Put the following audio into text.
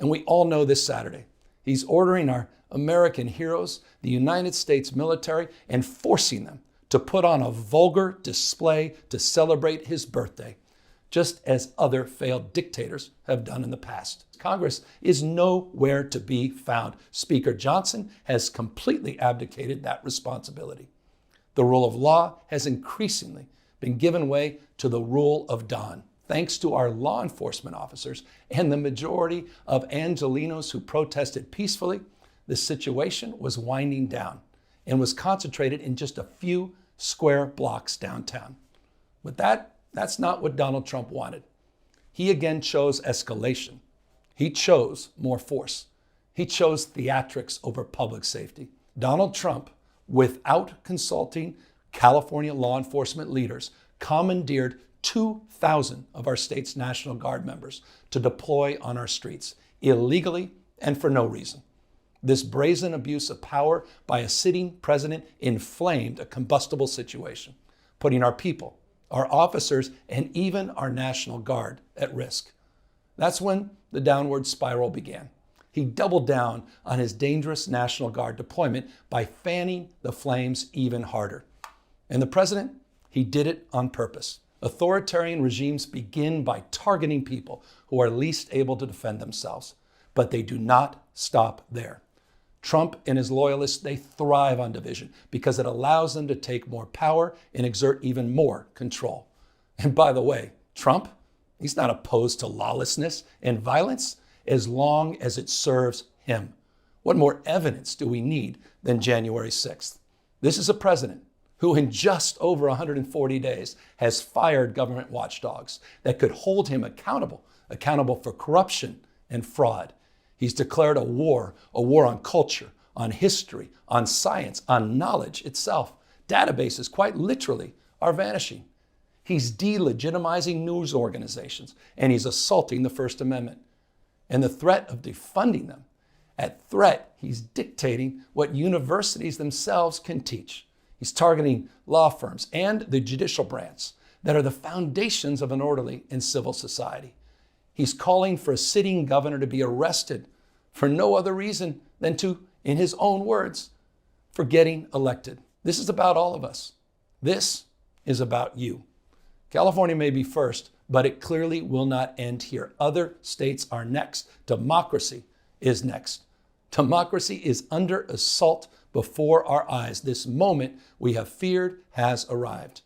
And we all know this Saturday, he's ordering our American heroes, the United States military, and forcing them to put on a vulgar display to celebrate his birthday, just as other failed dictators have done in the past. Congress is nowhere to be found. Speaker Johnson has completely abdicated that responsibility. The rule of law has increasingly been given way to the rule of Don, thanks to our law enforcement officers and the majority of Angelenos who protested peacefully. The situation was winding down and was concentrated in just a few square blocks downtown. But that's not what Donald Trump wanted. He again chose escalation. He chose more force. He chose theatrics over public safety. Donald Trump, without consulting California law enforcement leaders, commandeered 2,000 of our state's National Guard members to deploy on our streets, illegally and for no reason. This brazen abuse of power by a sitting president inflamed a combustible situation, putting our people, our officers, and even our National Guard at risk. That's when the downward spiral began. He doubled down on his dangerous National Guard deployment by fanning the flames even harder. And the president, he did it on purpose. Authoritarian regimes begin by targeting people who are least able to defend themselves, but they do not stop there. Trump and his loyalists, they thrive on division because it allows them to take more power and exert even more control. And by the way, Trump, he's not opposed to lawlessness and violence as long as it serves him. What more evidence do we need than January 6th? This is a president who in just over 140 days has fired government watchdogs that could hold him accountable for corruption and fraud. He's declared a war on culture, on history, on science, on knowledge itself. Databases, quite literally, are vanishing. He's delegitimizing news organizations, and he's assaulting the First Amendment. And the threat of defunding them, at threat, he's dictating what universities themselves can teach. He's targeting law firms and the judicial branch that are the foundations of an orderly and civil society. He's calling for a sitting governor to be arrested for no other reason than to, in his own words, for getting elected. This is about all of us. This is about you. California may be first, but it clearly will not end here. Other states are next. Democracy is next. Democracy is under assault before our eyes. This moment we have feared has arrived.